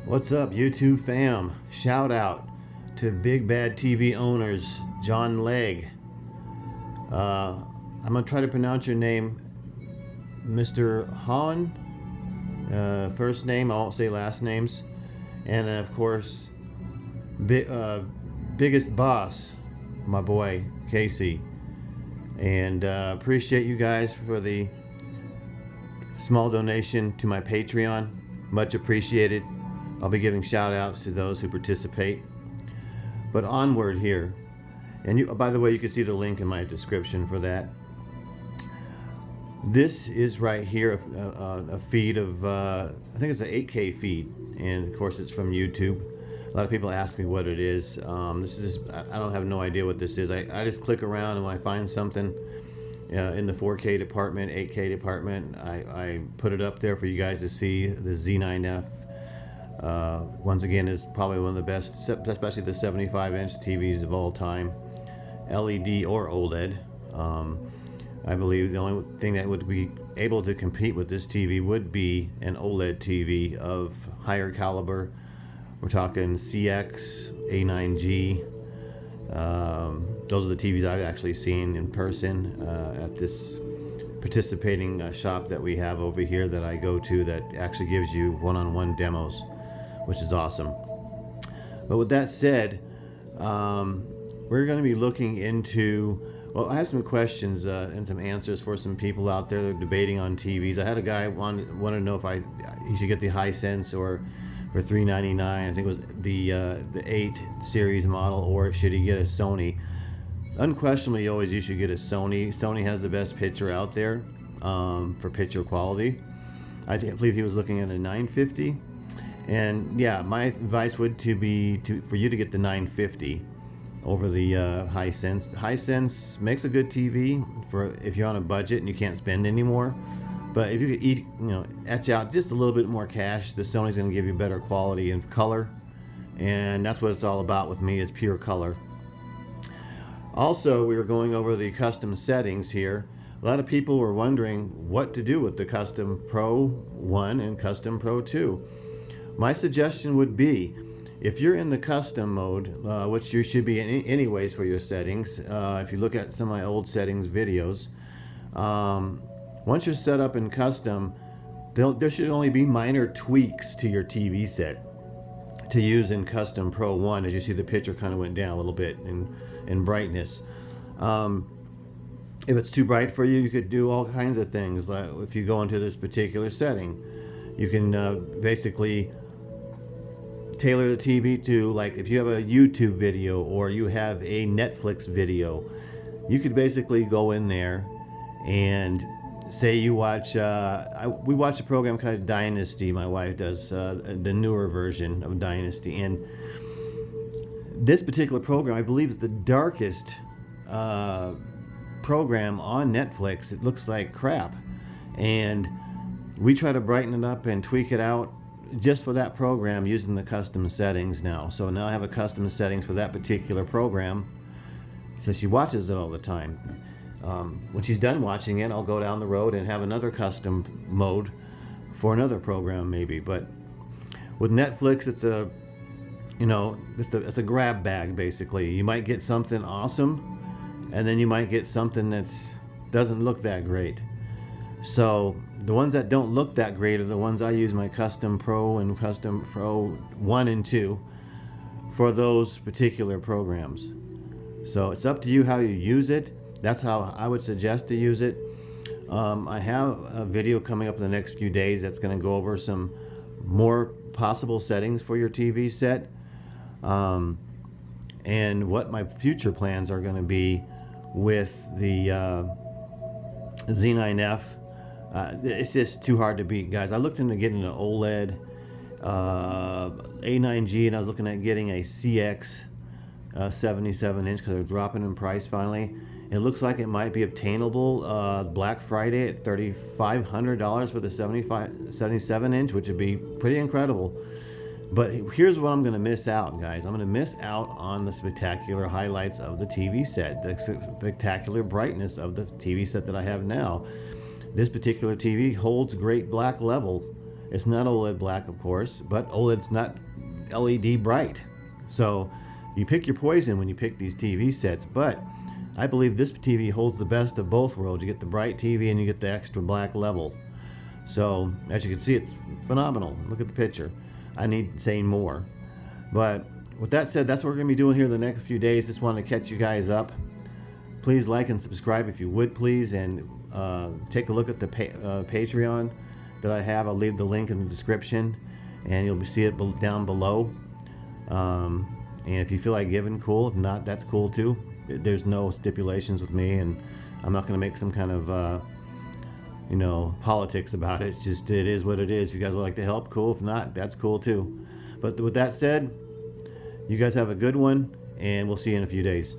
What's up, YouTube fam? Shout out to Big Bad TV owners, John Legg. I'm gonna try to pronounce your name, Mr. Han. First name, I won't say last names. And of course, biggest boss, my boy, Casey. And appreciate you guys for the small donation to my Patreon. Much appreciated. I'll be giving shout outs to those who participate. But onward here. And you, by the way, you can see the link in my description for that. This is right here a feed of, I think it's an 8K feed. And of course it's from YouTube. A lot of people ask me what it is. This is just, I don't have no idea what this is. I just click around, and when I find something in the 4K department, 8K department, I put it up there for you guys to see. The Z9F. Once again, is probably one of the best, especially the 75-inch TVs of all time, LED or OLED. I believe the only thing that would be able to compete with this TV would be an OLED TV of higher caliber. We're talking CX, A9G. Those are the TVs I've actually seen in person at this participating shop that we have over here that I go to, that actually gives you one-on-one demos, which is awesome. But with that said, we're going to be looking into, well, I have some questions and some answers for some people out there that are debating on TVs. I had a guy wanted to know if he should get the Hisense or for $399. I think it was the 8 series model, or should he get a Sony? Unquestionably, you should get a Sony. Sony has the best picture out there for picture quality. I believe he was looking at a 950. And yeah, my advice would for you to get the 950 over the Hisense. Hisense makes a good TV for if you're on a budget and you can't spend anymore. But if you could etch out just a little bit more cash, the Sony's going to give you better quality and color, and that's what it's all about with me, is pure color. Also, we were going over the custom settings here. A lot of people were wondering what to do with the Custom Pro 1 and Custom Pro 2. My suggestion would be, if you're in the custom mode, which you should be in anyways for your settings, if you look at some of my old settings videos, once you're set up in custom, there should only be minor tweaks to your TV set to use in Custom Pro 1. As you see, the picture kind of went down a little bit in brightness. If it's too bright for you, you could do all kinds of things. Like if you go into this particular setting, you can basically tailor the TV to, like, if you have a YouTube video or you have a Netflix video, you could basically go in there and say you watch, we watch a program called Dynasty. My wife does the newer version of Dynasty, and this particular program, I believe, is the darkest program on Netflix. It looks like crap, and we try to brighten it up and tweak it out just for that program using the custom settings now. So now I have a custom settings for that particular program, so she watches it all the time. When she's done watching it, I'll go down the road and have another custom mode for another program maybe. But with Netflix, it's it's a grab bag basically. You might get something awesome, and then you might get something that's doesn't look that great. So the ones that don't look that great are the ones I use my Custom Pro and Custom Pro 1 and 2 for those particular programs. So it's up to you how you use it. That's how I would suggest to use it. I have a video coming up in the next few days that's going to go over some more possible settings for your TV set, and what my future plans are going to be with the Z9F. It's just too hard to beat, guys. I looked into getting an OLED A9G, and I was looking at getting a CX 77-inch because they're dropping in price finally. It looks like it might be obtainable Black Friday at $3,500 for the 77-inch, which would be pretty incredible. But here's what I'm going to miss out, guys. I'm going to miss out on the spectacular highlights of the TV set, the spectacular brightness of the TV set that I have now. This particular TV holds great black level It's not OLED black, of course, but OLED's not LED bright. So you pick your poison when you pick these TV sets, but I believe this TV holds the best of both worlds. You get the bright TV and you get the extra black level. So as you can see, it's phenomenal. Look at the picture. I need saying more. But with that said, that's what we're going to be doing here the next few days. Just wanted to catch you guys up. Please like and subscribe if you would, please. And take a look at the Patreon that I have. I'll leave the link in the description. And you'll see it down below. And if you feel like giving, cool. If not, that's cool too. There's no stipulations with me. And I'm not going to make some kind of politics about it. It's just, it is what it is. If you guys would like to help, cool. If not, that's cool too. But with that said, you guys have a good one, and we'll see you in a few days.